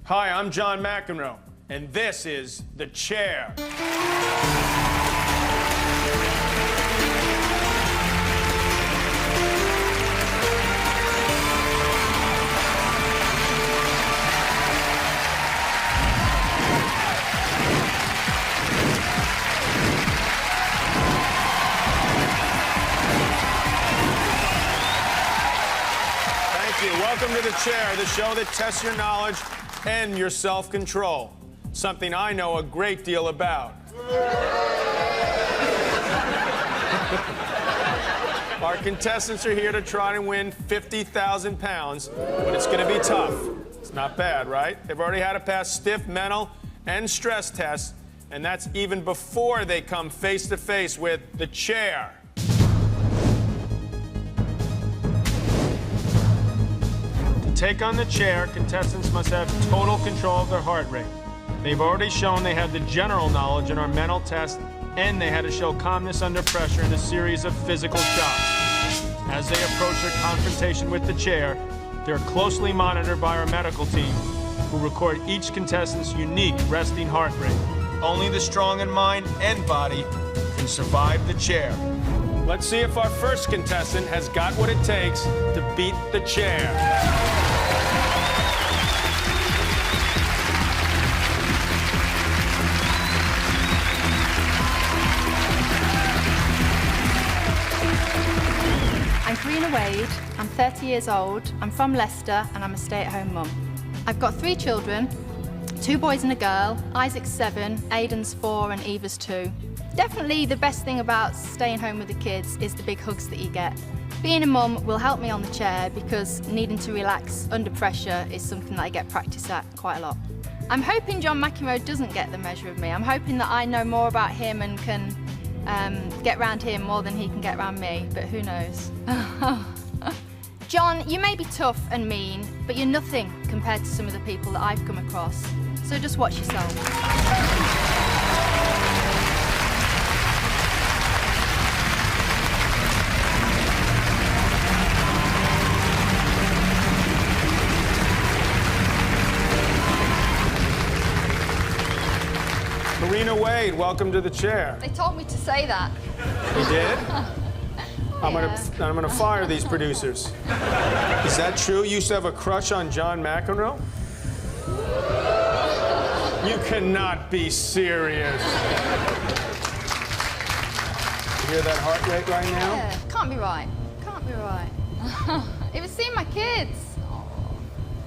Hi, I'm John McEnroe, and this is The Chair. Welcome to The Chair, the show that tests your knowledge and your self-control, something I know a great deal about. Our contestants are here to try to win 50,000 pounds, but it's going to be tough. It's not bad, right? They've already had to pass stiff mental and stress tests, and that's even before they come face-to-face with The Chair. Take on The Chair, contestants must have total control of their heart rate. They've already shown they have the general knowledge in our mental test, and they had to show calmness under pressure in a series of physical shocks. As they approach their confrontation with The Chair, they're closely monitored by our medical team, who record each contestant's unique resting heart rate. Only the strong in mind and body can survive The Chair. Let's see if our first contestant has got what it takes to beat The Chair. I'm Karina Wade, I'm 30 years old, I'm from Leicester, and I'm a stay-at-home mum. I've got 3 children, 2 boys and a girl. Isaac's 7, Aiden's 4, and Eva's 2. Definitely the best thing about staying home with the kids is the big hugs that you get. Being a mum will help me on the chair because needing to relax under pressure is something that I get practice at quite a lot. I'm hoping John McEnroe doesn't get the measure of me. I'm hoping that I know more about him and can get round him more than he can get round me, but who knows? John, you may be tough and mean, but you're nothing compared to some of the people that I've come across. So just watch yourself. Karina Wade, welcome to The Chair. They told me to say that. You did? I'm gonna fire these producers. Is that true? You used to have a crush on John McEnroe? You cannot be serious. You hear that heart rate right now? Yeah, can't be right. Can't be right. It was seeing my kids.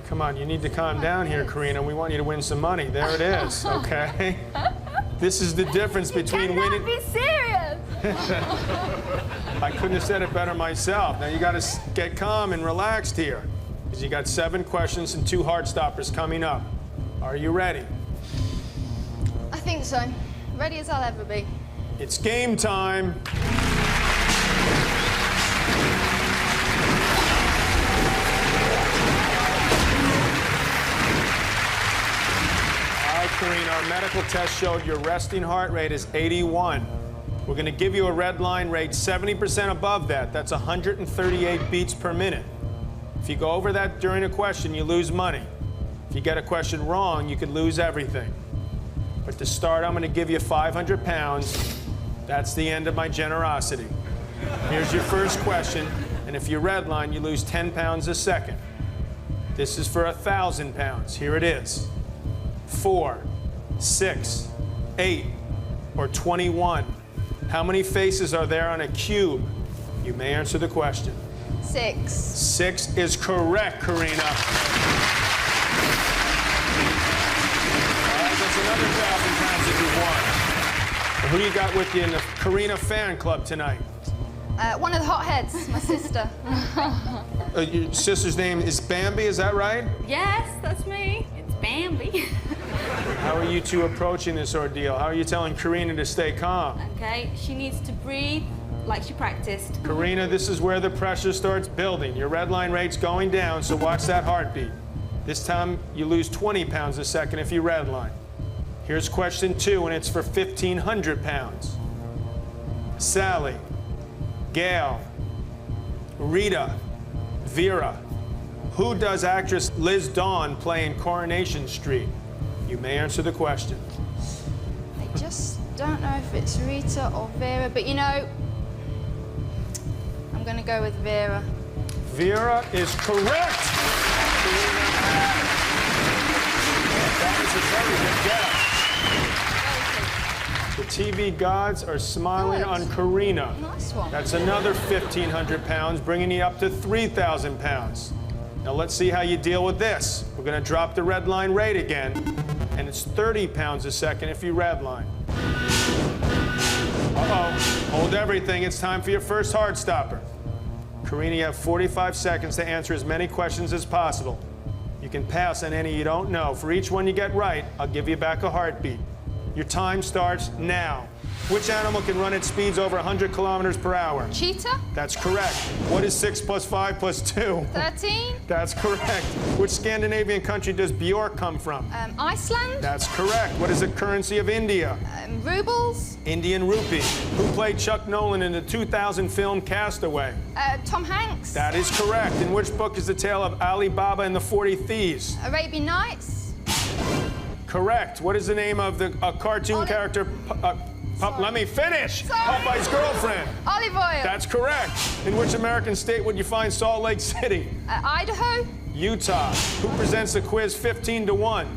Come on, you need to calm down here, Karina. We want you to win some money. There it is, okay? This is the difference between winning. Be serious. I couldn't have said it better myself. Now you got to get calm and relaxed here, because you got 7 questions and 2 heart stoppers coming up. Are you ready? I think so. Ready as I'll ever be. It's game time. Karina, our medical test showed your resting heart rate is 81. We're going to give you a red line rate 70% above that. That's 138 beats per minute. If you go over that during a question, you lose money. If you get a question wrong, you could lose everything. But to start, I'm going to give you 500 pounds. That's the end of my generosity. Here's your first question, and if you redline, you lose 10 pounds a second. This is for 1,000 pounds. Here it is. 4, 6, 8, or 21. How many faces are there on a cube? You may answer the question. 6. 6 is correct, Karina. All right, that's another 1,000 pounds that you won. Who do you got with you in the Karina fan club tonight? One of the hotheads, my sister. Your sister's name is Bambi, is that right? Yes, that's me. It's Bambi. How are you two approaching this ordeal? How are you telling Karina to stay calm? Okay, she needs to breathe like she practiced. Karina, this is where the pressure starts building. Your red line rate's going down, so watch that heartbeat. This time, you lose 20 pounds a second if you redline. Here's question 2, and it's for 1,500 pounds. Sally, Gail, Rita, Vera, Who does actress Liz Dawn play in Coronation Street? You may answer the question. I just don't know if it's Rita or Vera, but you know, I'm gonna go with Vera. Vera is correct. That is a very good guess. The TV gods are smiling Good. on Karina. Nice one. That's another 1,500 pounds, bringing you up to 3,000 pounds. Now let's see how you deal with this. We're gonna drop the red line rate again, and it's 30 pounds a second if you redline. Uh-oh, hold everything. It's time for your first hard stopper. Karina, you have 45 seconds to answer as many questions as possible. You can pass on any you don't know. For each one you get right, I'll give you back a heartbeat. Your time starts now. Which animal can run at speeds over 100 kilometers per hour? Cheetah? That's correct. What is 6 plus 5 plus 2? 13? That's correct. Which Scandinavian country does Bjork come from? Iceland? That's correct. What is the currency of India? Rubles? Indian rupee. Who played Chuck Nolan in the 2000 film Castaway? Tom Hanks? That is correct. In which book is the tale of Ali Baba and the 40 Thieves? Arabian Nights? Correct. What is the name of the cartoon character? Let me finish. Sorry. Popeye's girlfriend. Olive oil? That's correct. In which American state would you find Salt Lake City? Idaho? Utah. Who presents the quiz 15 to 1?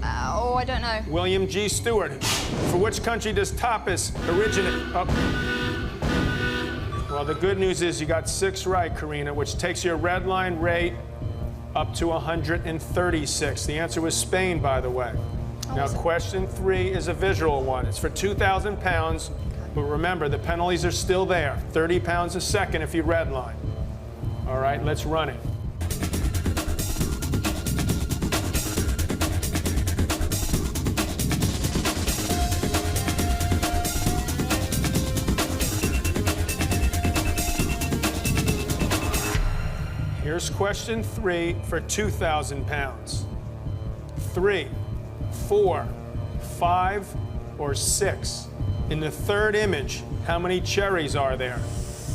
I don't know. William G. Stewart. For which country does tapas originate? Well, the good news is you got 6 right, Karina, which takes your red line rate up to 136. The answer was Spain, by the way. Now, question 3 is a visual one. It's for 2,000 pounds, but remember, the penalties are still there. 30 pounds a second if you redline. All right, let's run it. Here's question 3 for 2,000 pounds. 3, 4, 5, or 6. In the third image, how many cherries are there?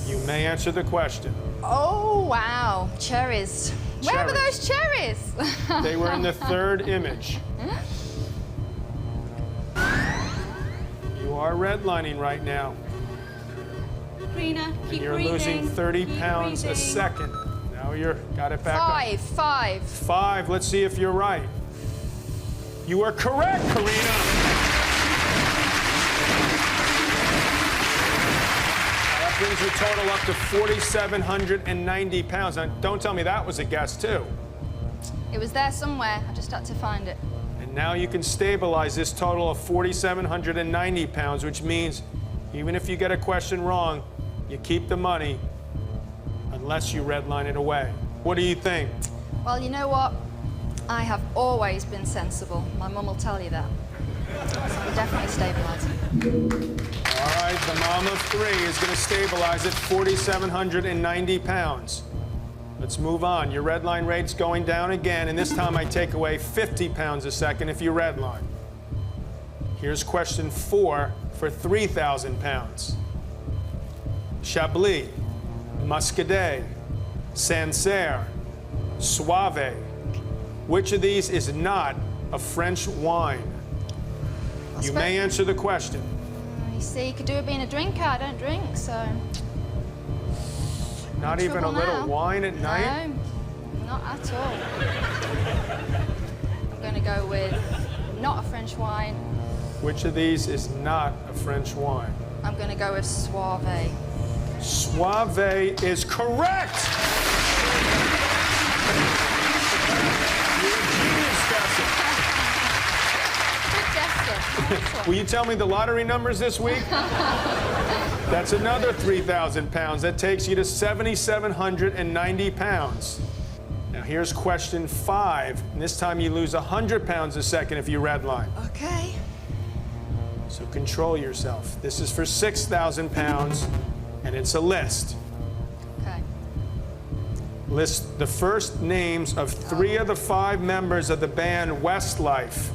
You may answer the question. Oh, wow. Cherries. Where were Cherries. those cherries? They were in the third image. You are redlining right now. Karina, keep You're breathing. losing 30 Keep pounds a breathing. second. Now you're got it back up. 5. 5. Let's see if you're right. You are correct, Karina. That brings your total up to 4,790 pounds. Now, don't tell me that was a guess, too. It was there somewhere. I just had to find it. And now you can stabilize this total of 4,790 pounds, which means even if you get a question wrong, you keep the money unless you redline it away. What do you think? Well, you know what? I have always been sensible. My mum will tell you that. So we're definitely stabilising. All right, the mom of 3 is going to stabilize at 4,790 pounds. Let's move on. Your red line rate's going down again, and this time I take away 50 pounds a second if you redline. Here's question 4 for 3,000 pounds. Chablis, Muscadet, Sancerre, Soave. Which of these is not a French wine? You may answer the question. You see, you could do it being a drinker. I don't drink, so... Not even a trouble little now. wine at night? No, not at all. I'm going to go with not a French wine. Which of these is not a French wine? I'm going to go with Soave. Soave is correct! You're a genius, Cassie. Good guesser. Nice Will you tell me the lottery numbers this week? That's another 3,000 pounds. That takes you to 7,790 pounds. Now here's question 5. And this time you lose 100 pounds a second if you redline. Okay. So control yourself. This is for 6,000 pounds, and it's a list. Okay. List the first names of 3 of the 5 members of the band Westlife.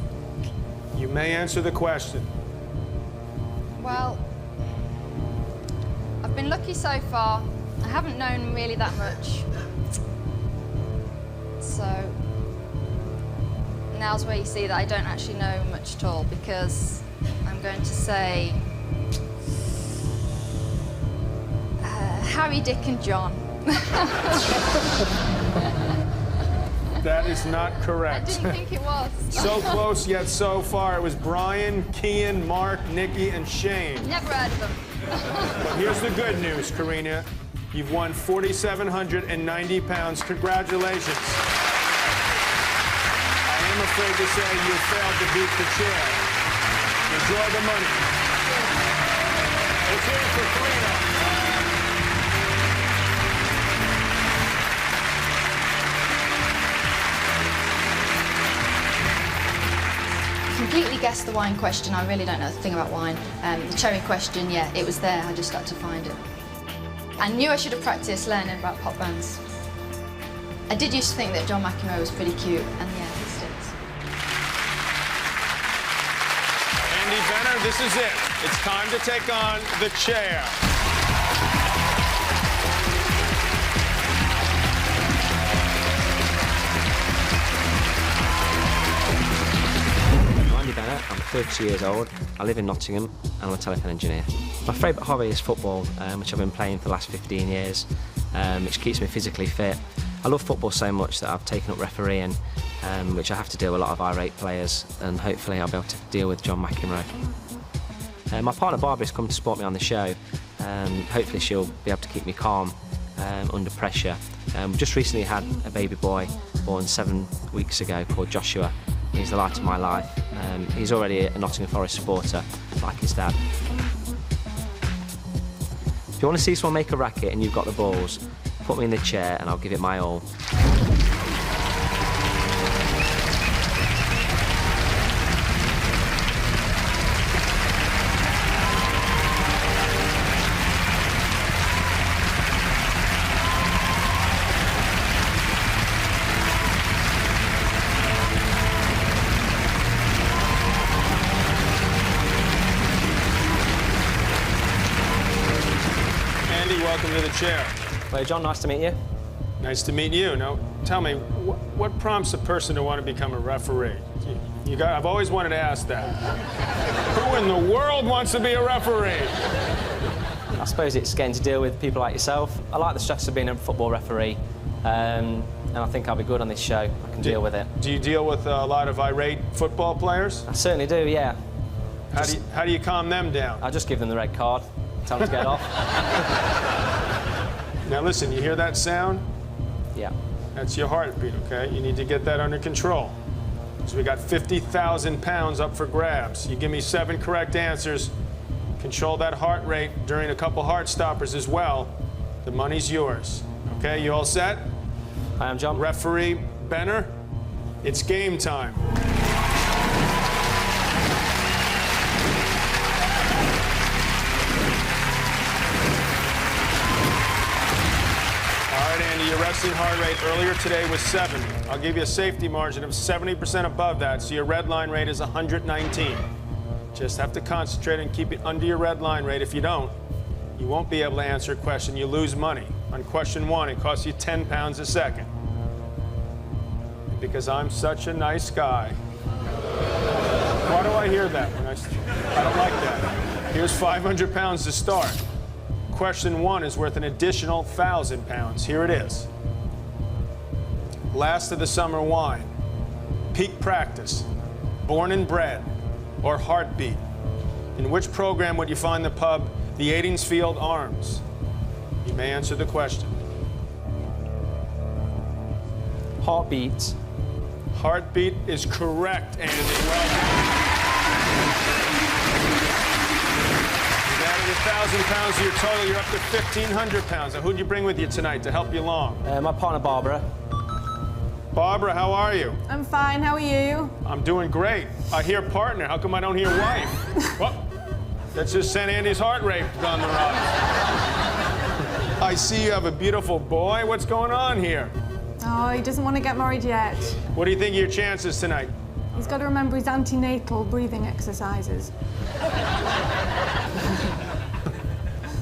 You may answer the question. Well, I've been lucky so far. I haven't known really that much. So now's where you see that I don't actually know much at all, because I'm going to say Harry, Dick and John. That is not I correct. didn't think it was. So close yet so far. It was Brian, Kian, Mark, Nikki, and Shane. Never heard of them. But here's the good news, Karina. You've won 4,790 pounds. Congratulations. I am afraid to say you failed to beat the chair. Enjoy the money. Let's hear it for Karina. Completely guessed the wine question. I really don't know a thing about wine. The cherry question, yeah, it was there. I just had to find it. I knew I should have practiced learning about pop bands. I did used to think that John McEnroe was pretty cute, and yeah, he sticks. Andy Benner, this is it. It's time to take on the chair. I'm 30 years old, I live in Nottingham, and I'm a telephone engineer. My favourite hobby is football, which I've been playing for the last 15 years, which keeps me physically fit. I love football so much that I've taken up refereeing, which I have to deal with a lot of irate players, and hopefully I'll be able to deal with John McEnroe. My partner Barbara has come to support me on the show. Hopefully she'll be able to keep me calm under pressure. We just recently had a baby boy born 7 weeks ago called Joshua. He's the light of my life. He's already a Nottingham Forest supporter, like his dad. If you want to see someone make a racket and you've got the balls, put me in the chair and I'll give it my all. Welcome to the chair. Well, John, nice to meet you. Nice to meet you. Now, tell me, what prompts a person to want to become a referee? I've always wanted to ask that. Who in the world wants to be a referee? I suppose it's getting to deal with people like yourself. I like the stress of being a football referee, and I think I'll be good on this show. I can deal with it. Do you deal with a lot of irate football players? I certainly do, yeah. How do you calm them down? I just give them the red card, tell them to get off. Now listen, you hear that sound? Yeah. That's your heartbeat, okay? You need to get that under control. So we got 50,000 pounds up for grabs. You give me 7 correct answers, control that heart rate during a couple heart stoppers as well. The money's yours. Okay, you all set? I am, John. Referee Benner, it's game time. Your resting heart rate earlier today was 70. I'll give you a safety margin of 70% above that, so your red line rate is 119. Just have to concentrate and keep it under your red line rate. If you don't, you won't be able to answer a question. You lose money. On question 1, it costs you 10 pounds a second. And because I'm such a nice guy. Why do I hear that? I don't like that. Here's 500 pounds to start. Question 1 is worth an additional 1,000 pounds. Here it is. Last of the summer wine, peak practice, born and bred, or heartbeat. In which program would you find the pub, the Aidensfield Arms? You may answer the question. Heartbeat. Heartbeat is correct, Andy. Well done. 1,000 pounds to your total, you're up to 1,500 pounds. Now, who'd you bring with you tonight to help you along? My partner, Barbara. Barbara, how are you? I'm fine, how are you? I'm doing great. I hear partner. How come I don't hear wife? Well, that's just sent Andy's heart rate on the rise. I see you have a beautiful boy. What's going on here? Oh, he doesn't want to get married yet. What do you think of your chances tonight? He's got to remember his antenatal breathing exercises.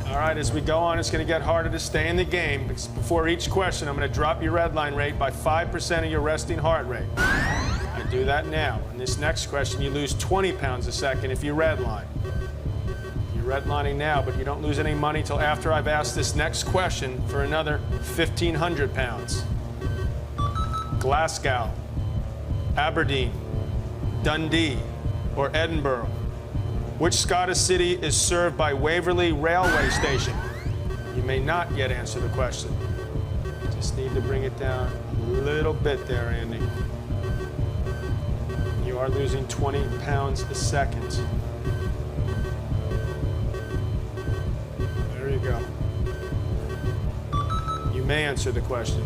All All right, as we go on, it's going to get harder to stay in the game. Because before each question, I'm going to drop your red line rate by 5% of your resting heart rate. I do that now. In this next question, you lose 20 pounds a second if you redline. You're redlining now, but you don't lose any money till after I've asked this next question for another 1,500 pounds. Glasgow, Aberdeen, Dundee, or Edinburgh? Which Scottish city is served by Waverley Railway Station? You may not yet answer the question. Just need to bring it down a little bit there, Andy. You are losing 20 pounds a second. There you go. You may answer the question.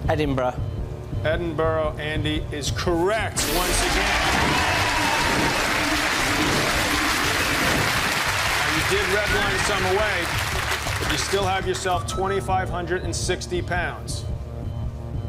Edinburgh. Edinburgh, Andy, is correct once again. Now, you did redline some away, but you still have yourself 2,560 pounds.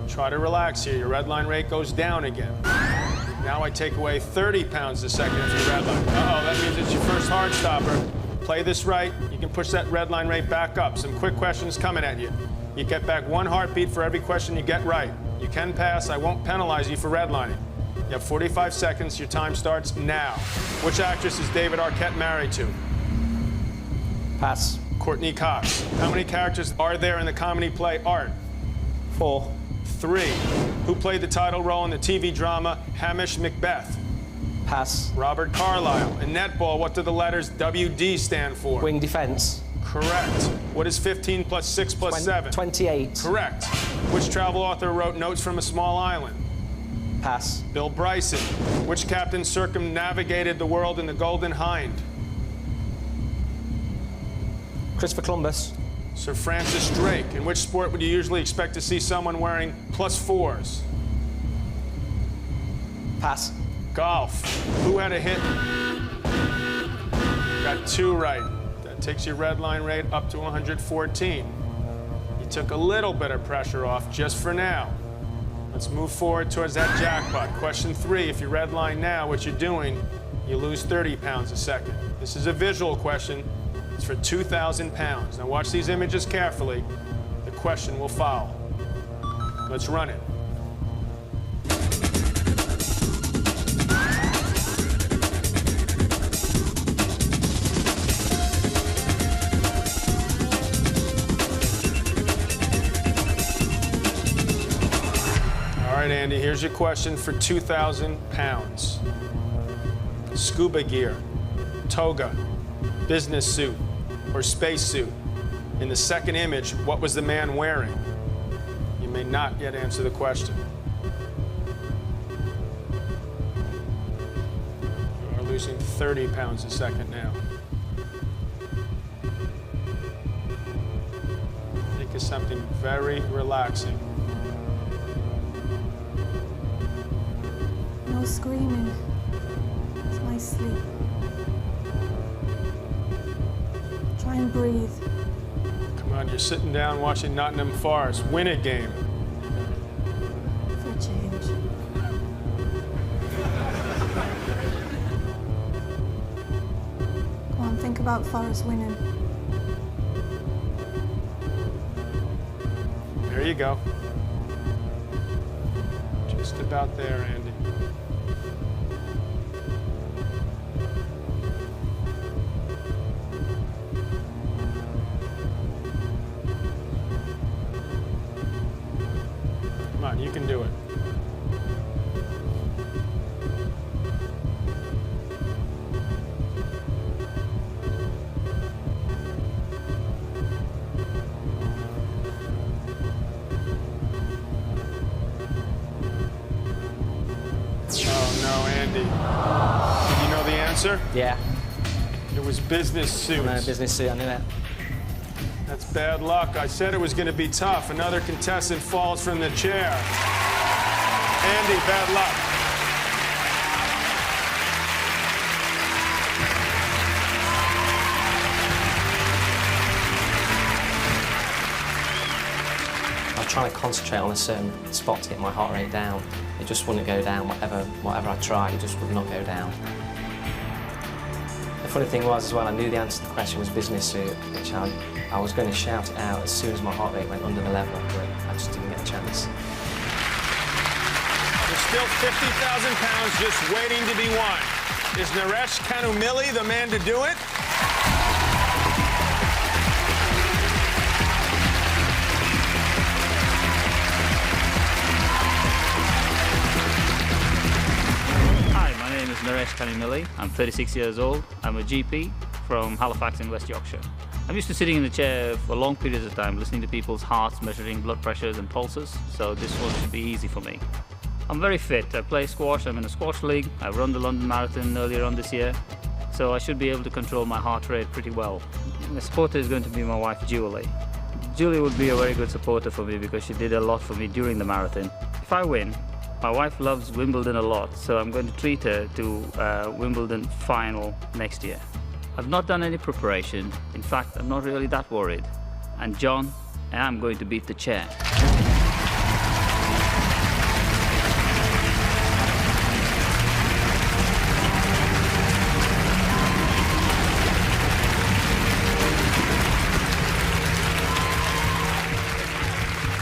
Try to relax here. Your redline rate goes down again. Now I take away 30 pounds a second if you redline. Uh-oh, that means it's your first hard stopper. Play this right, you can push that redline rate back up. Some quick questions coming at you. You get back 1 heartbeat for every question you get right. You can pass. I won't penalize you for redlining. You have 45 seconds. Your time starts now. Which actress is David Arquette married to? Pass. Courtney Cox. How many characters are there in the comedy play Art? 4. 3. Who played the title role in the TV drama Hamish Macbeth? Pass. Robert Carlyle. In netball, what do the letters WD stand for? Wing defence. Correct. What is 15 plus 6 plus 7? 28. Correct. Which travel author wrote Notes from a Small Island? Pass. Bill Bryson. Which captain circumnavigated the world in the Golden Hind? Christopher Columbus. Sir Francis Drake. In which sport would you usually expect to see someone wearing +4s? Pass. Golf. Who had a hit? Got 2 right. That takes your red line rate up to 114. You took a little bit of pressure off just for now. Let's move forward towards that jackpot. Question 3, if you red line now, what you're doing, you lose 30 pounds a second. This is a visual question. It's for 2,000 pounds. Now watch these images carefully. The question will follow. Let's run it. All right, Andy, here's your question for 2,000 pounds. Scuba gear, toga, business suit, or space suit. In the second image, what was the man wearing? You may not yet answer the question. You are losing 30 pounds a second now. Think of something very relaxing. No screaming. It's my sleep. Try and breathe. Come on, you're sitting down watching Nottingham Forest win a game. For a change. Come on, think about Forest winning. There you go. Just about there, Andy. Come on, you can do it. Oh no, Andy. Did you know the answer? Yeah. It was business suits. No, business suit, I knew it. That's bad luck. I said it was going to be tough. Another contestant falls from the chair. Andy, bad luck. I was trying to concentrate on a certain spot to get my heart rate down. It just wouldn't go down. Whatever I tried, it just would not go down. The funny thing was as well, I knew the answer to the question was business suit, which I was going to shout it out as soon as my heart rate went under the level, but I just didn't get a chance. There's still 50,000 pounds just waiting to be won. Is Naresh Kanumili the man to do it? Hi, my name is Naresh Kanumili. I'm 36 years old. I'm a GP from Halifax in West Yorkshire. I'm used to sitting in the chair for long periods of time, listening to people's hearts, measuring blood pressures and pulses, so this one should be easy for me. I'm very fit. I play squash. I'm in a squash league. I run the London Marathon earlier on this year, so I should be able to control my heart rate pretty well. My supporter is going to be my wife, Julie. Julie would be a very good supporter for me because she did a lot for me during the marathon. If I win, my wife loves Wimbledon a lot, so I'm going to treat her to Wimbledon final next year. I've not done any preparation. In fact, I'm not really that worried. And John, I'm going to beat the chair.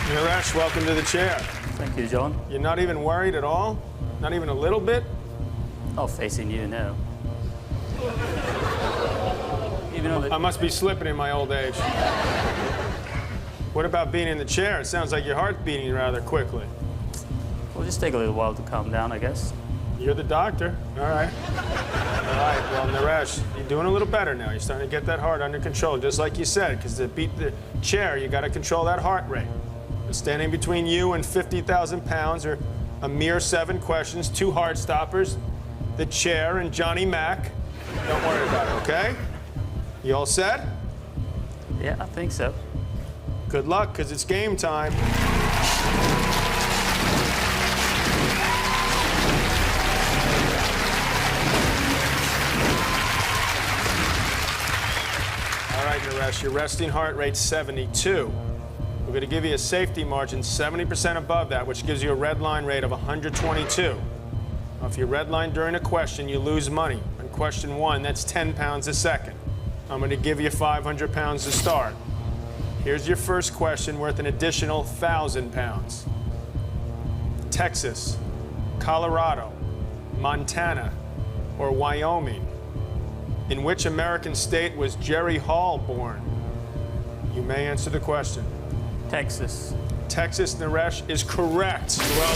Naresh, welcome to the chair. Thank you, John. You're not even worried at all? Not even a little bit? Oh, facing you now. Even though I must be slipping in my old age. What about being in the chair? It sounds like your heart's beating rather quickly. We'll just take a little while to calm down, I guess. You're the doctor. All right. All right. Well, Naresh, you're doing a little better now. You're starting to get that heart under control, just like you said, because to beat the chair, you got to control that heart rate. Standing between you and 50,000 pounds are a mere 7 questions, 2 hard stoppers, the chair and Johnny Mac. Don't worry about it, okay? You all set? Yeah, I think so. Good luck, because it's game time. All right, Naresh, your resting heart rate's 72. We're going to give you a safety margin 70% above that, which gives you a red line rate of 122. Now, if you redline during a question, you lose money. On question 1, that's 10 pounds a second. I'm going to give you 500 pounds to start. Here's your first question worth an additional 1,000 pounds. Texas, Colorado, Montana, or Wyoming? In which American state was Jerry Hall born? You may answer the question. Texas. Texas, Naresh, is correct. Well,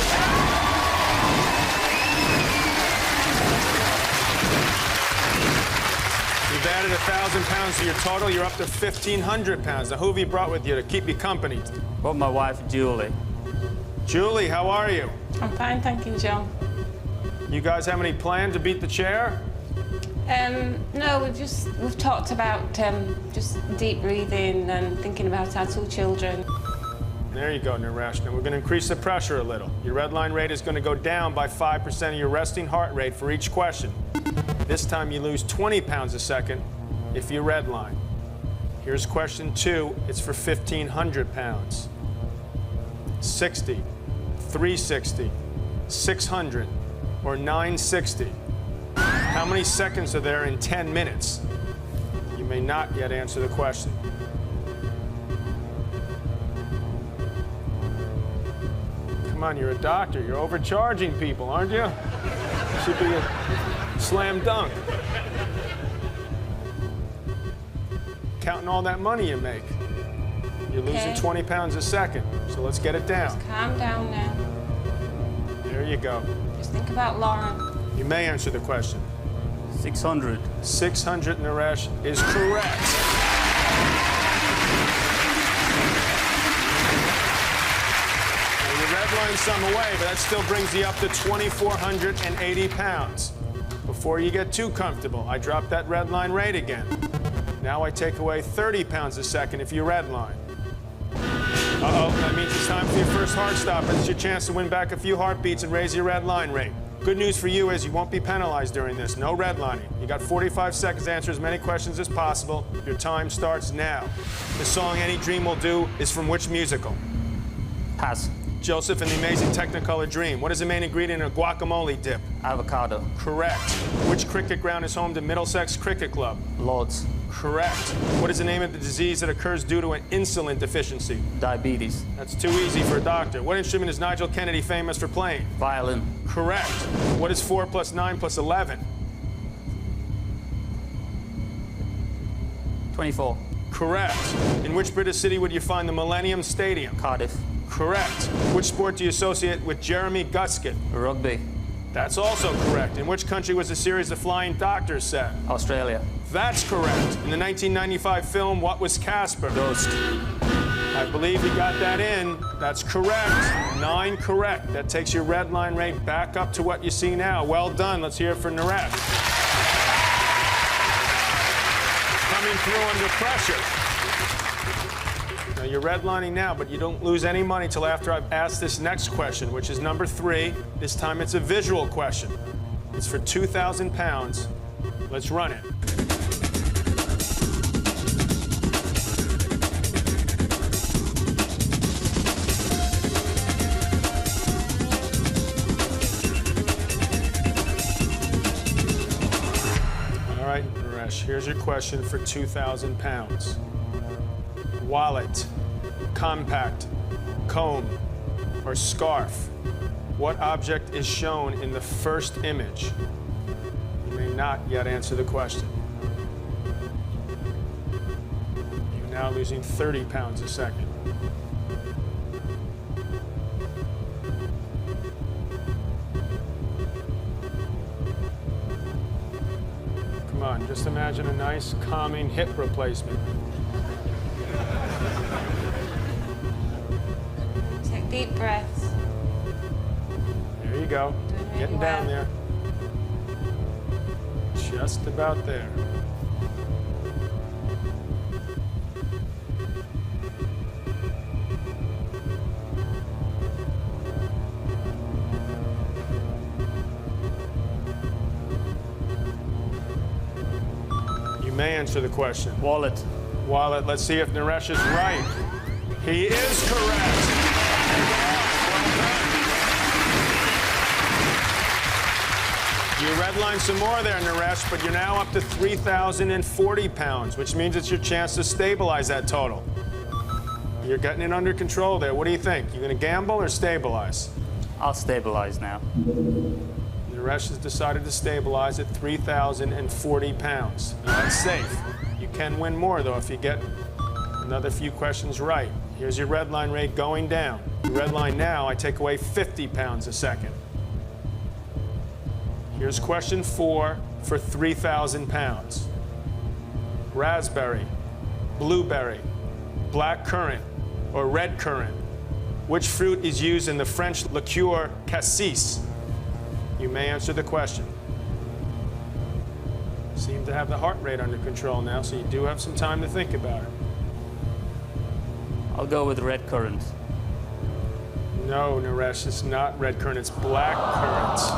you've added 1,000 pounds to your total. You're up to 1,500 pounds. Now, who have you brought with you to keep you company? Brought my wife, Julie. Julie, how are you? I'm fine, thank you, John. You guys have any plan to beat the chair? No, we've talked about just deep breathing and thinking about our 2 children. There you go, Naresh. Now we're going to increase the pressure a little. Your red line rate is going to go down by 5% of your resting heart rate for each question. This time you lose 20 pounds a second if you redline. Here's question 2. It's for 1,500 pounds. 60, 360, 600, or 960. How many seconds are there in 10 minutes? You may not yet answer the question. Come on, you're a doctor. You're overcharging people, aren't you? Should be a slam dunk. Counting all that money you make. You're losing 20 pounds a second, so let's get it down. Calm down now. There you go. Just think about Lauren. You may answer the question. 600. 600, Naresh, is correct. Now, you redlined some away, but that still brings you up to 2,480 pounds. Before you get too comfortable, I drop that red line rate again. Now I take away 30 pounds a second if you redline. Uh-oh, that means it's time for your first heart stopper. It's your chance to win back a few heartbeats and raise your red line rate. Good news for you is you won't be penalized during this. No redlining. You got 45 seconds to answer as many questions as possible. Your time starts now. The song Any Dream Will Do is from which musical? Pass. Joseph, in The Amazing Technicolor Dream, what is the main ingredient in a guacamole dip? Avocado. Correct. Which cricket ground is home to Middlesex Cricket Club? Lords. Correct. What is the name of the disease that occurs due to an insulin deficiency? Diabetes. That's too easy for a doctor. What instrument is Nigel Kennedy famous for playing? Violin. Correct. What is 4 plus 9 plus 11? 24. Correct. In which British city would you find the Millennium Stadium? Cardiff. Correct. Which sport do you associate with Jeremy Guscott? Rugby. That's also correct. In which country was a series of Flying Doctors set? Australia. That's correct. In the 1995 film, what was Casper? Ghost. I believe you got that in. That's correct. 9 correct. That takes your red line rate back up to what you see now. Well done. Let's hear it for Naresh. Coming through under pressure. Now you're redlining now, but you don't lose any money till after I've asked this next question, which is number 3. This time it's a visual question. It's for 2,000 pounds. Let's run it. All right, Naresh, here's your question for 2,000 pounds. Wallet, compact, comb, or scarf. What object is shown in the first image? You may not yet answer the question. You're now losing 30 pounds a second. Come on, just imagine a nice, calming hip replacement. Take deep breaths. There you go. Doing really Getting down well. there. Just about there. You may answer the question. Wallet. Wallet, let's see if Naresh is right. He is correct. You redlined some more there, Naresh, but you're now up to 3,040 pounds, which means it's your chance to stabilize that total. You're getting it under control there. What do you think? You gonna gamble or stabilize? I'll stabilize now. Naresh has decided to stabilize at 3,040 pounds. Now, that's safe. You can win more, though, if you get another few questions right. Here's your red line rate going down. The red line now, I take away 50 pounds a second. Here's question 4 for 3,000 pounds. Raspberry, blueberry, black currant, or red currant. Which fruit is used in the French liqueur cassis? You may answer the question. Seem to have the heart rate under control now, so you do have some time to think about it. I'll go with red currant. No, Naresh, it's not red currant, it's black currants.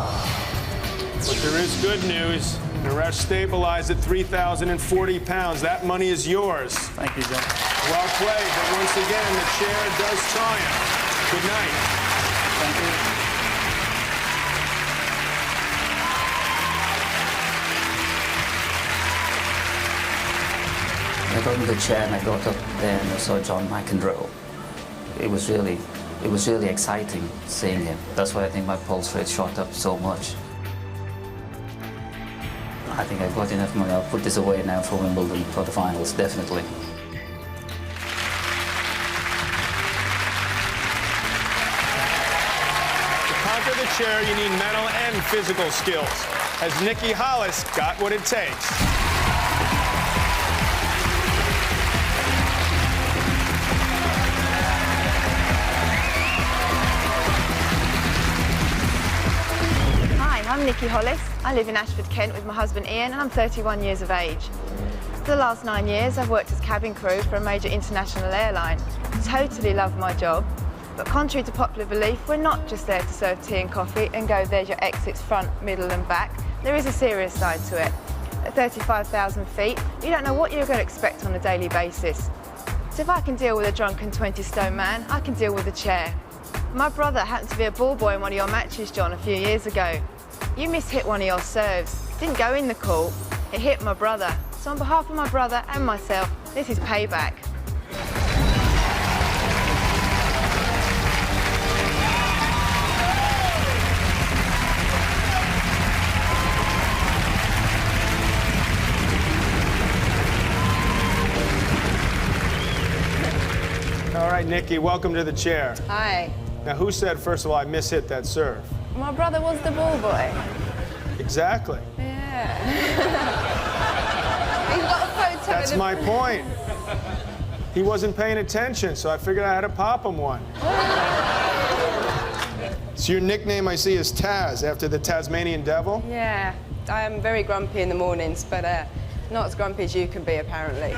But there is good news. Naresh stabilized at 3,040 pounds. That money is yours. Thank you, John. Well played, but once again, the chair does triumph. Good night. Thank you. I got in the chair and I got up there and I saw John McEnroe. It was really exciting seeing him. That's why I think my pulse rate shot up so much. I think I've got enough money. I'll put this away now for Wimbledon, for the finals, definitely. To conquer the chair, you need mental and physical skills. Has Nikki Hollis got what it takes? Hi, I'm Nikki Hollis. I live in Ashford, Kent with my husband Ian and I'm 31 years of age. For the last 9 years I've worked as cabin crew for a major international airline. Totally love my job, but contrary to popular belief, we're not just there to serve tea and coffee and go, there's your exits front, middle and back. There is a serious side to it. At 35,000 feet, you don't know what you're going to expect on a daily basis. So if I can deal with a drunken 20-stone man, I can deal with a chair. My brother happened to be a ball boy in one of your matches, John, a few years ago. You mishit one of your serves. Didn't go in the court. It hit my brother. So on behalf of my brother and myself, this is payback. All right, Nikki, welcome to the chair. Hi. Now, who said, first of all, I mishit that serve? My brother was the ball boy. Exactly. Yeah. He's got a photo. That's my point. He wasn't paying attention, so I figured I had to pop him one. So your nickname, I see, is Taz, after the Tasmanian devil? Yeah, I am very grumpy in the mornings, but not as grumpy as you can be, apparently.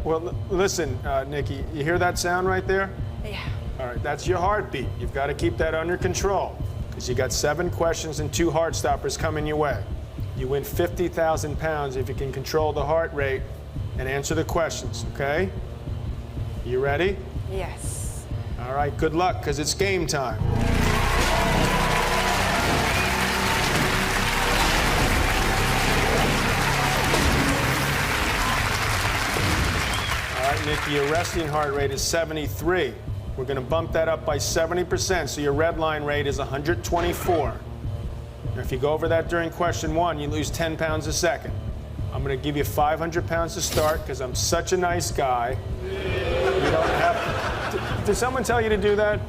Well, listen, Nikki, you hear that sound right there? Yeah. All right, that's your heartbeat. You've got to keep that under control, because you got 7 questions and 2 heart stoppers coming your way. You win 50,000 pounds if you can control the heart rate and answer the questions, okay? You ready? Yes. All right, good luck, because it's game time. All right, Nikki, your resting heart rate is 73. We're going to bump that up by 70%, so your red line rate is 124. Now, if you go over that during question 1, you lose 10 pounds a second. I'm going to give you 500 pounds to start because I'm such a nice guy. You don't have to. Did someone tell you to do that?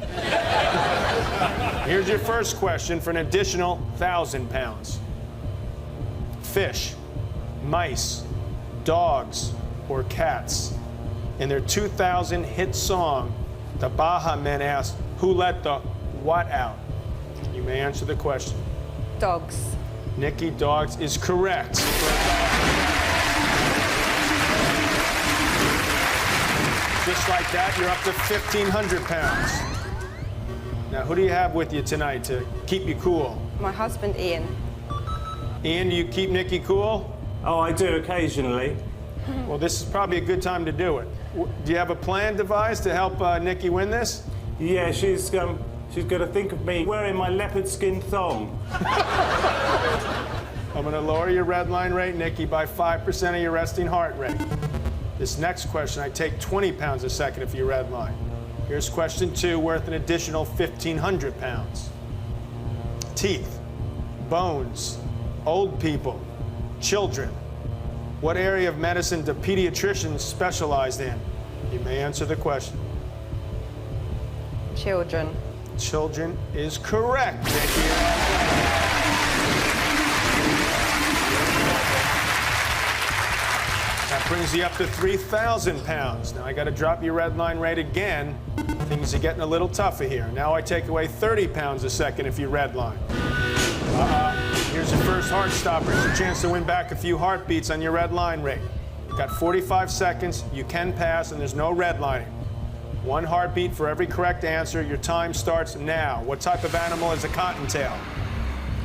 Here's your first question for an additional 1,000 pounds. Fish, mice, dogs, or cats. In their 2000 hit song, the Baha Men asked, who let the what out? You may answer the question. Dogs. Nikki, dogs is correct. Just like that, you're up to 1,500 pounds. Now, who do you have with you tonight to keep you cool? My husband, Ian. Ian, do you keep Nikki cool? Oh, I do occasionally. Well, this is probably a good time to do it. Do you have a plan devised to help Nikki win this? Yeah, she's going to think of me wearing my leopard skin thong. I'm going to lower your red line rate, Nikki, by 5% of your resting heart rate. This next question, I take 20 pounds a second for your red line. Here's question 2, worth an additional 1,500 pounds. Teeth, bones, old people, children. What area of medicine do pediatricians specialize in? You may answer the question. Children. Children is correct, Nikki. That brings you up to 3,000 pounds. Now I got to drop your red line rate again. Things are getting a little tougher here. Now I take away 30 pounds a second if you red line. Here's your first heart stopper. It's a chance to win back a few heartbeats on your red line rate. You've got 45 seconds. You can pass, and there's no red lining. 1 heartbeat for every correct answer. Your time starts now. What type of animal is a cottontail?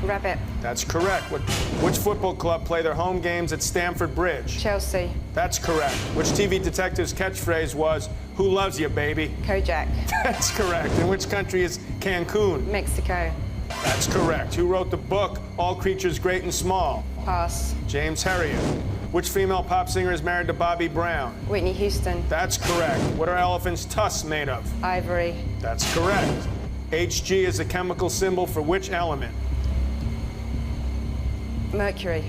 Rabbit. That's correct. Which football club play their home games at Stamford Bridge? Chelsea. That's correct. Which TV detective's catchphrase was, who loves you, baby? Kojak. That's correct. In which country is Cancun? Mexico. That's correct. Who wrote the book, All Creatures Great and Small? Pass. James Herriot. Which female pop singer is married to Bobby Brown? Whitney Houston. That's correct. What are elephants' tusks made of? Ivory. That's correct. Hg is a chemical symbol for which element? Mercury.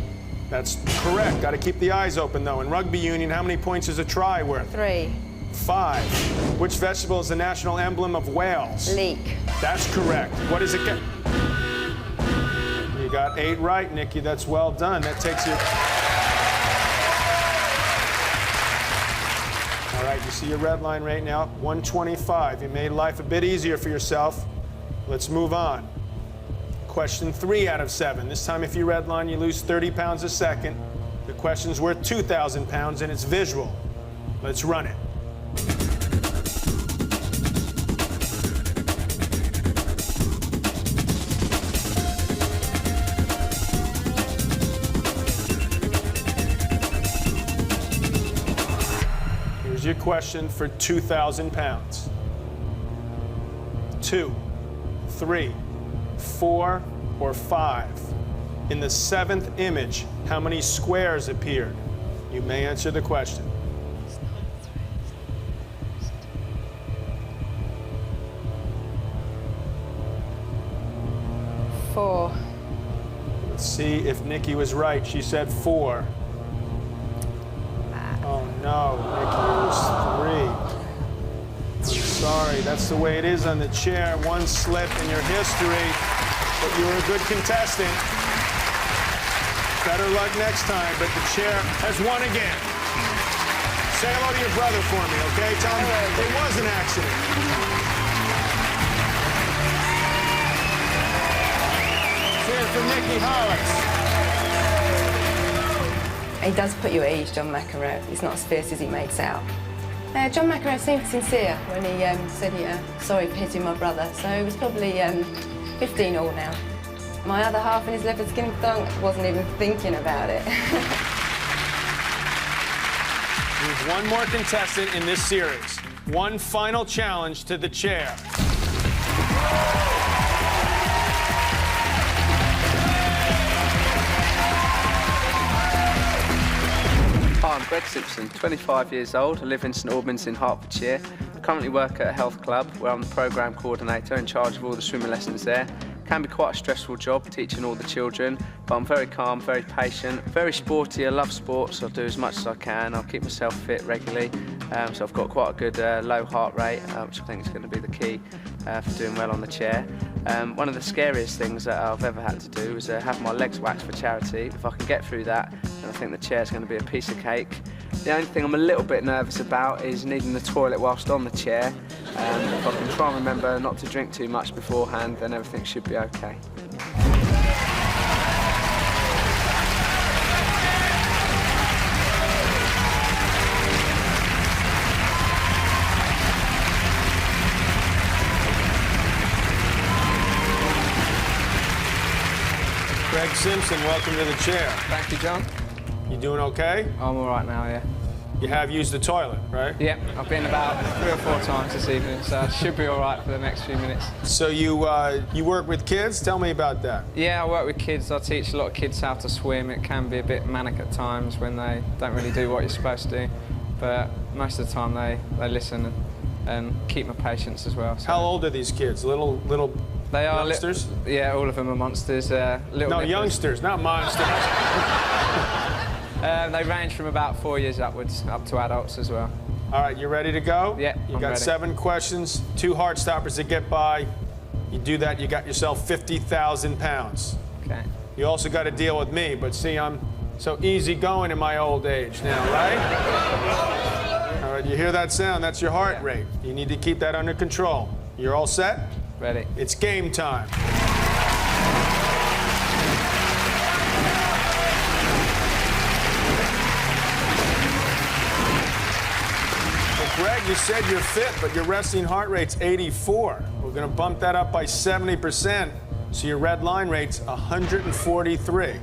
That's correct. Got to keep the eyes open, though. In rugby union, how many points is a try worth? 3. 5. Which vegetable is the national emblem of Wales? Leek. That's correct. What is it? You got 8 right, Nikki. That's well done. That takes you... All right, you see your red line right now, 125. You made life a bit easier for yourself. Let's move on. Question 3 out of 7. This time, if you red line, you lose 30 pounds a second. The question's worth 2,000 pounds, and it's visual. Let's run it. Here's your question for 2,000 pounds. 2, 3, 4, or 5. In the 7th image, how many squares appeared? You may answer the question. 4. Let's see if Nikki was right. She said 4. Oh no, Nikki, it was 3. I'm sorry, that's the way it is on the chair. One slip in your history, but you were a good contestant. Better luck next time, but the chair has won again. Say hello to your brother for me, okay? Tell him it was an accident. Cheers for Nikki Hollis. He does put you at ease, John McEnroe. He's not as fierce as he makes out. John McEnroe seemed sincere when he said he sorry for hitting my brother, so it was probably 15 all now. My other half in his leopard skin thong wasn't even thinking about it. There's one more contestant in this series. One final challenge to the chair. Hi, I'm Greg Simpson, 25 years old. I live in St Albans in Hertfordshire. I currently work at a health club where I'm the programme coordinator in charge of all the swimming lessons there. Can be quite a stressful job teaching all the children, but I'm very calm, very patient, very sporty. I love sports. I'll do as much as I can. I'll keep myself fit regularly. So I've got quite a good low heart rate, which I think is going to be the key for doing well on the chair. One of the scariest things that I've ever had to do is have my legs waxed for charity. If I can get through that, then I think the chair's going to be a piece of cake. The only thing I'm a little bit nervous about is needing the toilet whilst on the chair. If I can try and remember not to drink too much beforehand, then everything should be okay. Greg Simpson, welcome to the chair. Thank you, John. You doing okay? I'm all right now, yeah. You have used the toilet, right? Yeah, I've been about 3 or 4 times this evening, so I should be all right for the next few minutes. So you work with kids? Tell me about that. Yeah, I work with kids. I teach a lot of kids how to swim. It can be a bit manic at times when they don't really do what you're supposed to do, but most of the time they listen and keep my patience as well. So. How old are these kids? Little they are youngsters? Yeah, all of them are monsters. No, nippers. youngsters, not monsters. They range from about 4 years upwards, up to adults as well. All right, you ready to go? Yeah, You I'm got ready. 7 questions, 2 heart stoppers to get by. You do that, you got yourself 50,000 pounds. Okay. You also got to deal with me, but see, I'm so easy going in my old age now, right? All right, you hear that sound? That's your heart rate. You need to keep that under control. You're all set? Ready. It's game time. Greg, you said you're fit, but your resting heart rate's 84. We're going to bump that up by 70%, so your red line rate's 143. Then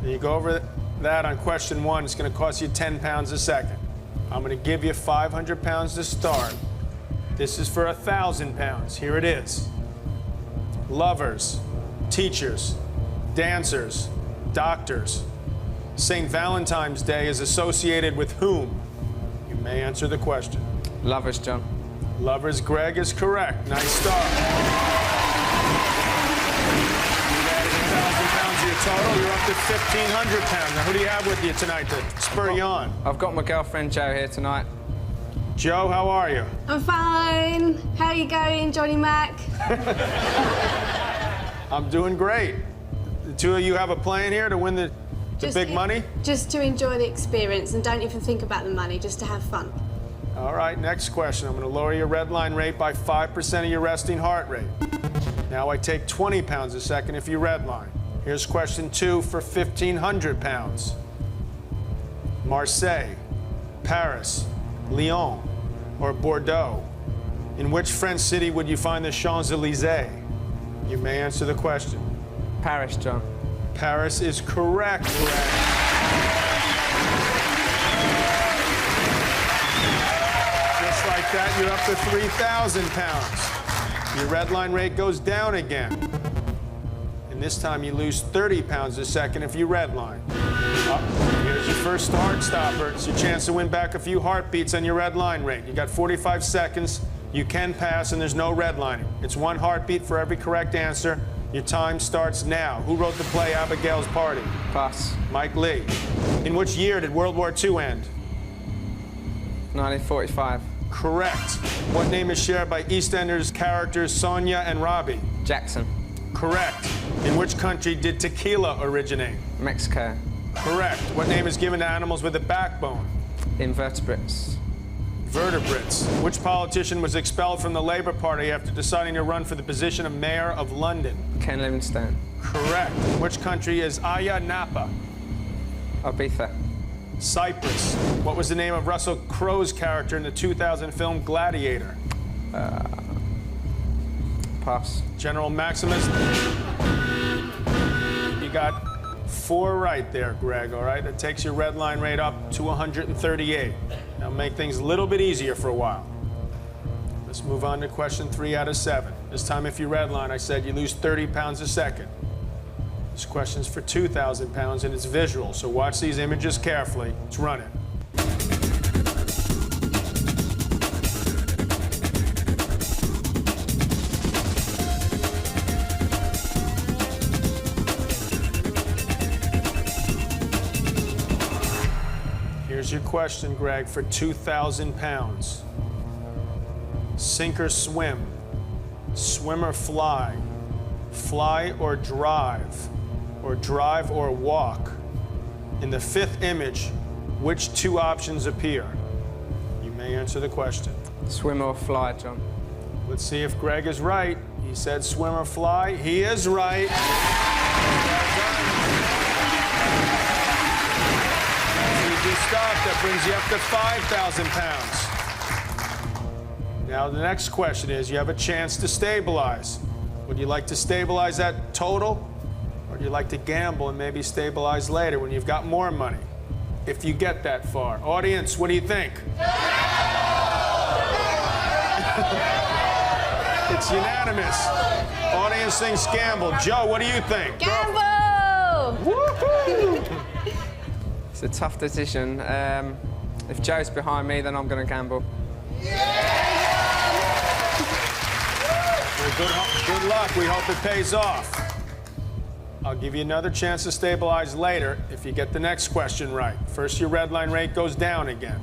you go over that on question 1. It's going to cost you 10 pounds a second. I'm going to give you 500 pounds to start. This is for 1,000 pounds. Here it is. Lovers, teachers, dancers, doctors. St. Valentine's Day is associated with whom? You may answer the question. Lovers, John. Lovers, Greg is correct. Nice start. You've added 1,000 pounds to your total. You're up to 1,500 pounds. Now, who do you have with you tonight to spur you on? I've got my girlfriend Jo here tonight. Joe, how are you? I'm fine. How are you going, Johnny Mac? I'm doing great. The 2 of you have a plan here to win the big money? Just to enjoy the experience and don't even think about the money, just to have fun. All right, next question. I'm going to lower your red line rate by 5% of your resting heart rate. Now I take 20 pounds a second if you red line. Here's question 2 for 1,500 pounds. Marseille, Paris, Lyon, or Bordeaux? In which French city would you find the Champs-Élysées? You may answer the question. Paris, John. Paris is correct, Greg. like that, you're up to 3,000 pounds. Your red line rate goes down again. And this time you lose 30 pounds a second if you red line. Up. Here's your first hard stopper. It's your chance to win back a few heartbeats on your red line rate. You got 45 seconds. You can pass, and there's no redlining. It's 1 heartbeat for every correct answer. Your time starts now. Who wrote the play Abigail's Party? Pass. Mike Lee. In which year did World War II end? 1945. Correct. What name is shared by EastEnders characters Sonia and Robbie? Jackson. Correct. In which country did tequila originate? Mexico. Correct. What name is given to animals with a backbone? Invertebrates. Vertebrates. Which politician was expelled from the Labour Party after deciding to run for the position of Mayor of London? Ken Livingstone. Correct. Which country is Ayia Napa? Ibiza. Cyprus. What was the name of Russell Crowe's character in the 2000 film Gladiator? Pass. General Maximus. You got 4 right there, Greg, all right? That takes your red line rate up to 138. That'll make things a little bit easier for a while. Let's move on to question 3 out of 7. This time, if you red line, I said you lose 30 pounds a second. This question's for 2,000 pounds, and it's visual, so watch these images carefully. Let's run it. Here's your question, Greg, for 2,000 pounds. Sink or swim? Swim or fly? Fly or drive? Or drive or walk? In the 5th image, which 2 options appear? You may answer the question. Swim or fly, John. Let's see if Greg is right. He said swim or fly. He is right. Stop. That brings you up to 5,000 pounds. Now the next question is, you have a chance to stabilize. Would you like to stabilize that total? Or do you like to gamble and maybe stabilize later when you've got more money? If you get that far. Audience, what do you think? It's unanimous. Audience thinks gamble. Joe, what do you think? Gamble! Woohoo! It's a tough decision. If Joe's behind me, then I'm going to gamble. Well, good luck. We hope it pays off. I'll give you another chance to stabilize later if you get the next question right. First, your red line rate goes down again.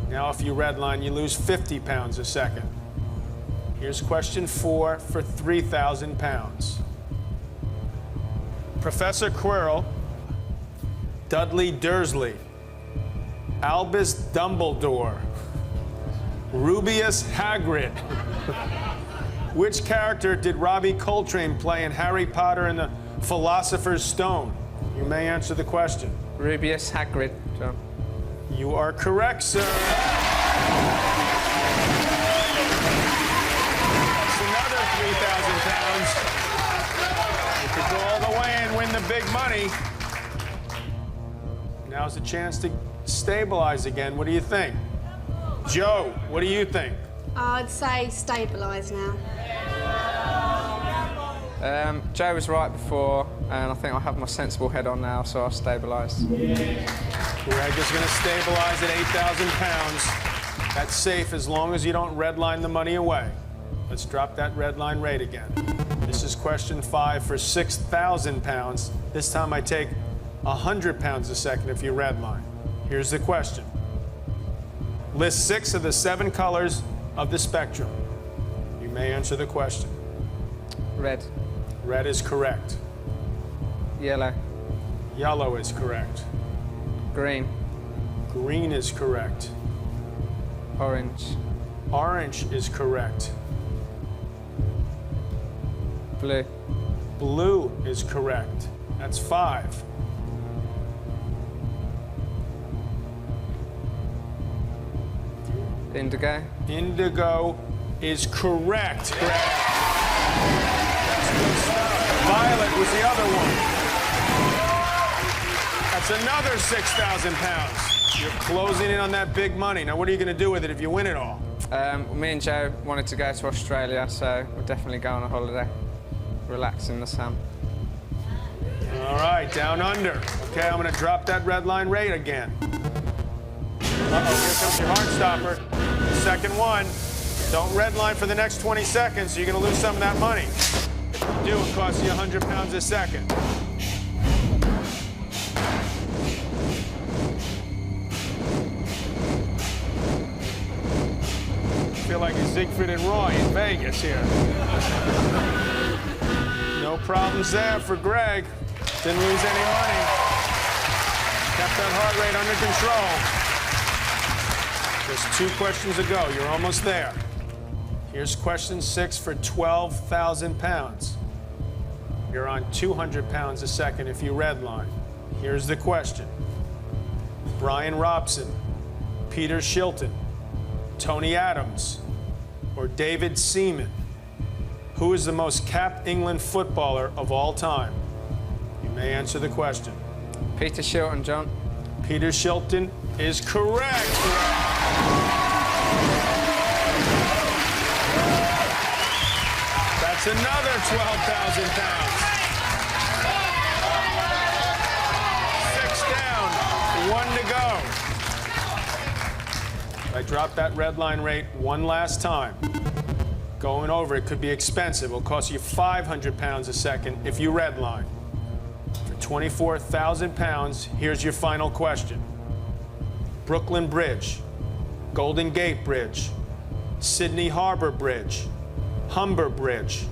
Now, if you red line, you lose 50 pounds a second. Here's question 4 for 3,000 pounds. Professor Quirrell, Dudley Dursley, Albus Dumbledore, Rubeus Hagrid. Which character did Robbie Coltrane play in Harry Potter and the Philosopher's Stone? You may answer the question. Rubeus Hagrid, John. You are correct, sir. That's another 3,000 pounds. You could go all the way and win the big money. Now's the chance to stabilize again. What do you think? Joe, what do you think? I'd say stabilise now. Joe was right before, and I think I have my sensible head on now, so I'll stabilise. Greg is going to stabilize at 8,000 pounds. That's safe as long as you don't redline the money away. Let's drop that red line rate again. This is question 5 for 6,000 pounds. This time I take 100 pounds a second if you redline. Here's the question. List 6 of the 7 colors of the spectrum. You may answer the question. Red. Red is correct. Yellow. Yellow is correct. Green. Green is correct. Orange. Orange is correct. Blue. Blue is correct. That's 5. Indigo. Indigo is correct, Greg. Violet was the other one. That's another 6,000 pounds. You're closing in on that big money. Now, what are you going to do with it if you win it all? Me and Joe wanted to go to Australia, so we'll definitely go on a holiday, relax in the sun. All right, down under. Okay, I'm going to drop that red line rate again. Uh-oh, here comes your heart stopper. The second one. Don't red line for the next 20 seconds, so you're going to lose some of that money. If you do, it costs you 100 pounds a second. I feel like it's Siegfried and Roy in Vegas here. No problems there for Greg. Didn't lose any money. Kept that heart rate under control. Just 2 questions to go. You're almost there. Here's question 6 for 12,000 pounds. You're on 200 pounds a second if you redline. Here's the question. Brian Robson, Peter Shilton, Tony Adams, or David Seaman? Who is the most capped England footballer of all time? You may answer the question. Peter Shilton, John. Peter Shilton is correct. That's another 12,000 pounds. 6 down, 1 to go. I dropped that red line rate one last time. Going over it could be expensive. It'll cost you 500 pounds a second if you red line. For 24,000 pounds, here's your final question. Brooklyn Bridge, Golden Gate Bridge, Sydney Harbor Bridge, Humber Bridge.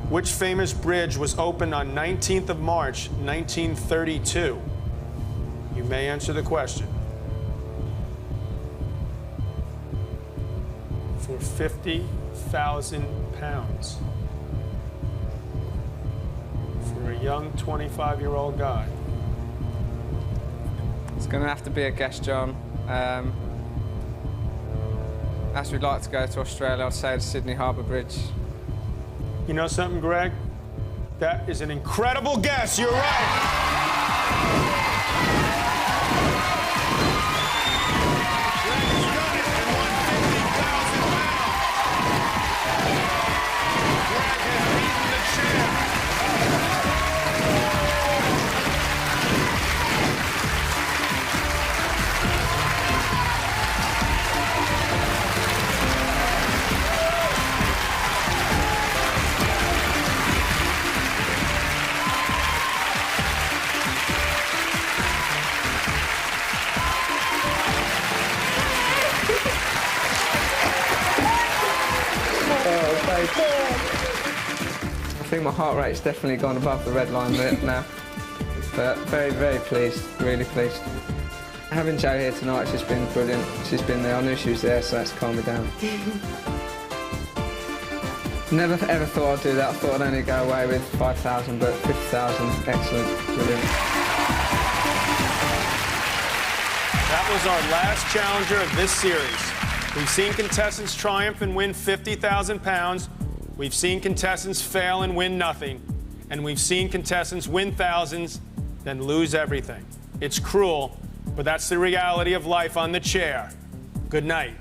Which famous bridge was opened on 19th of March, 1932? You may answer the question. For 50,000 pounds. For a young 25-year-old guy. It's going to have to be a guess, John. As we'd like to go to Australia, I'd say the Sydney Harbour Bridge. You know something, Greg? That is an incredible guess. You're right. I think my heart rate's definitely gone above the red line bit now. But very, very pleased, really pleased. Having Jo here tonight, she's been brilliant. She's been there. I knew she was there, so that's calmed me down. Never ever thought I'd do that. I thought I'd only go away with 5,000, but 50,000, excellent, brilliant. That was our last challenger of this series. We've seen contestants triumph and win 50,000 pounds. We've seen contestants fail and win nothing. And we've seen contestants win thousands, then lose everything. It's cruel, but that's the reality of life on the chair. Good night.